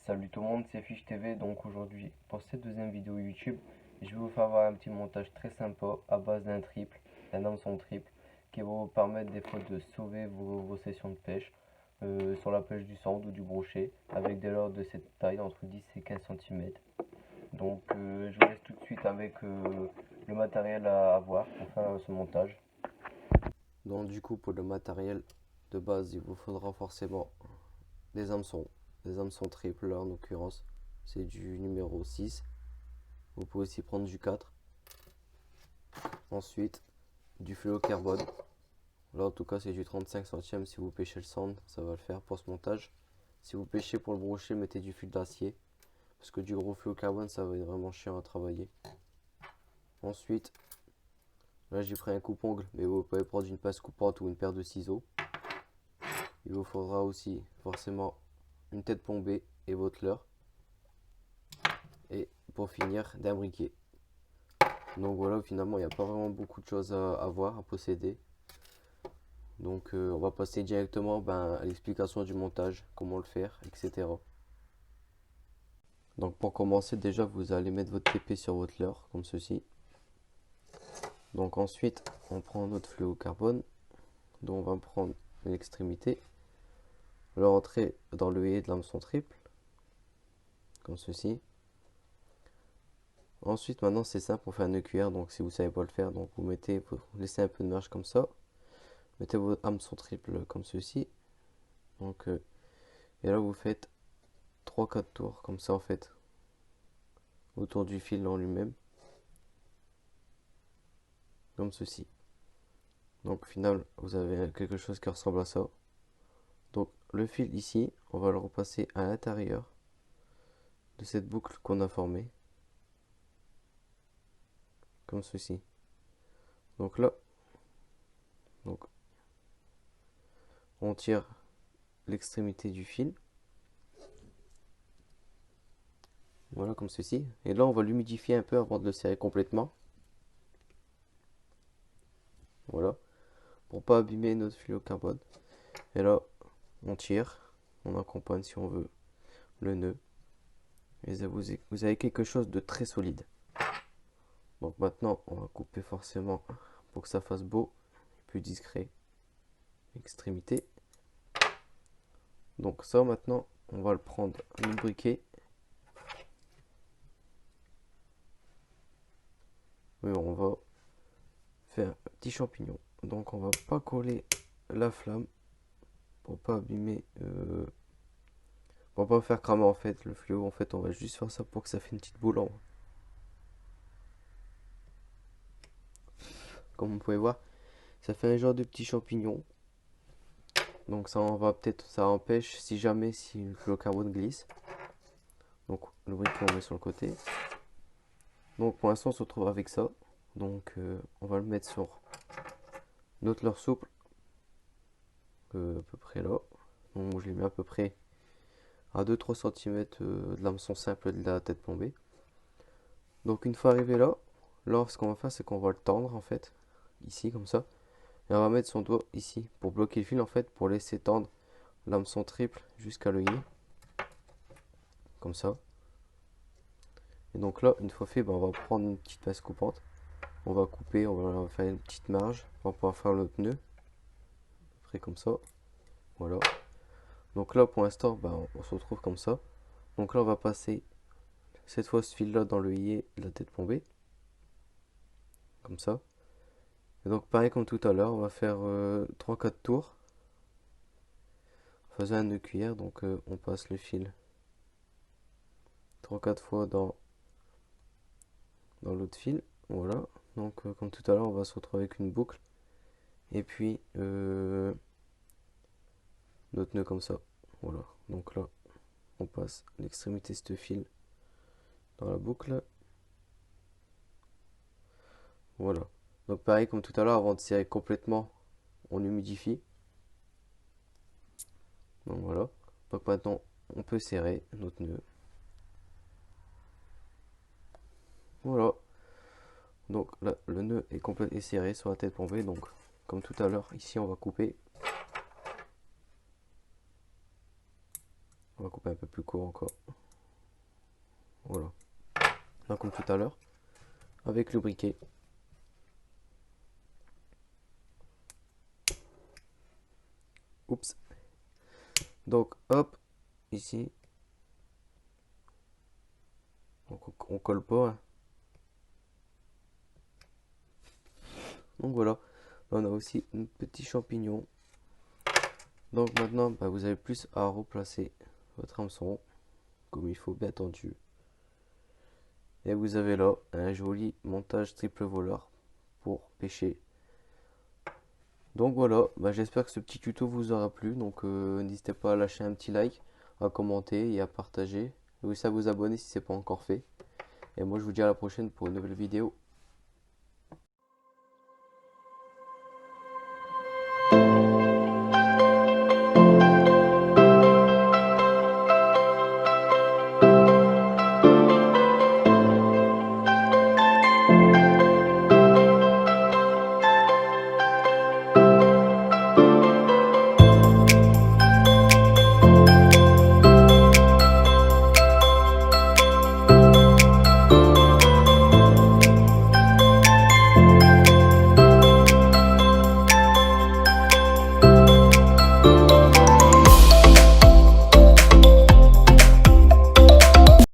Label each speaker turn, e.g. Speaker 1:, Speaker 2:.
Speaker 1: Salut tout le monde, c'est Fiche TV. Donc aujourd'hui, pour cette deuxième vidéo YouTube, je vais vous faire voir un petit montage très sympa à base d'un triple, d'un hameçon triple, qui va vous permettre des fois de sauver vos sessions de pêche sur la pêche du sand ou du brochet, avec des leurres de cette taille, entre 10 et 15 cm. Donc je vous laisse tout de suite avec le matériel à avoir pour faire ce montage. Donc du coup, pour le matériel de base, il vous faudra forcément des hameçons triples là en l'occurrence, c'est du numéro 6. Vous pouvez aussi prendre du 4. Ensuite, du fluocarbone. Là en tout cas c'est du 35 centièmes. Si vous pêchez le sand, ça va le faire pour ce montage. Si vous pêchez pour le brochet, mettez du fil d'acier, parce que du gros fluocarbone ça va être vraiment chiant à travailler. Ensuite, là j'ai pris un coupe-ongle, mais vous pouvez prendre une pince coupante ou une paire de ciseaux. Il vous faudra aussi forcément une tête plombée et votre leurre. Et pour finir, d'un briquet. Donc voilà, finalement il n'y a pas vraiment beaucoup de choses à avoir, à posséder. Donc on va passer directement à l'explication du montage, comment le faire, etc. Donc pour commencer, déjà vous allez mettre votre TP sur votre leurre, comme ceci. Donc ensuite, on prend notre fluocarbone, dont on va prendre l'extrémité, le rentrer dans le haie de l'hameçon triple, comme ceci. Ensuite, maintenant c'est simple, on fait un nœud cuillère, donc si vous ne savez pas le faire, donc vous laissez un peu de marge comme ça. Mettez vos hameçons triples comme ceci. Donc, et là vous faites 3-4 tours comme ça en fait, autour du fil en lui-même, comme ceci. Donc au final vous avez quelque chose qui ressemble à ça. Donc le fil ici, on va le repasser à l'intérieur de cette boucle qu'on a formée, comme ceci. Donc là, donc on tire l'extrémité du fil, voilà, comme ceci. Et là on va l'humidifier un peu avant de le serrer complètement, voilà, pour pas abîmer notre fluocarbone. Et là on tire, on accompagne si on veut le nœud, et vous avez quelque chose de très solide. Donc maintenant on va couper forcément pour que ça fasse beau, plus discret, extrémité. Donc ça maintenant on va le prendre le briquet. Oui, on va faire un petit champignon. Donc on va pas coller la flamme pour pas abîmer, pour pas faire cramer en fait le fluo. En fait on va juste faire ça pour que ça fait une petite boule en haut. Comme vous pouvez voir, ça fait un genre de petit champignon. Donc ça ça empêche si jamais si le fluocarbone glisse. Donc le briquet on met sur le côté. Donc pour l'instant on se retrouve avec ça. Donc on va le mettre sur notre leurre souple, à peu près là. Donc je l'ai mis à peu près à 2-3 cm de l'hameçon simple de la tête plombée. Donc une fois arrivé là, ce qu'on va faire c'est qu'on va le tendre en fait, ici comme ça. Et on va mettre son doigt ici pour bloquer le fil en fait, pour laisser tendre l'hameçon triple jusqu'à l'œillet. Comme ça. Et donc là, une fois fait, on va prendre une petite pince coupante. On va couper, on va faire une petite marge pour pouvoir faire notre nœud. Après comme ça. Voilà. Donc là pour l'instant, on se retrouve comme ça. Donc là on va passer cette fois ce fil là dans l'œillet de la tête plombée. Comme ça. Et donc pareil comme tout à l'heure, on va faire 3-4 tours. En faisant un nœud cuillère, donc on passe le fil 3-4 fois dans l'autre fil. Voilà. Donc comme tout à l'heure, on va se retrouver avec une boucle. Et puis notre nœud comme ça. Voilà. Donc là, on passe l'extrémité de ce fil dans la boucle. Voilà. Donc pareil comme tout à l'heure, avant de serrer complètement, on humidifie. Donc voilà. Donc maintenant, on peut serrer notre nœud. Voilà. Donc là, le nœud est complètement serré sur la tête plombée. Donc comme tout à l'heure, ici on va couper. On va couper un peu plus court encore. comme tout à l'heure, avec le briquet. Oups. Donc hop, ici. Donc on colle pas, hein. Donc voilà. Là on a aussi un petit champignon. Donc maintenant, bah, vous avez plus à replacer votre hameçon, comme il faut, bien entendu. Et vous avez là un joli montage triple voleur pour pêcher. Donc voilà, bah, j'espère que ce petit tuto vous aura plu. Donc n'hésitez pas à lâcher un petit like, à commenter et à partager. Et aussi à vous abonner si ce n'est pas encore fait. Et moi je vous dis à la prochaine pour une nouvelle vidéo.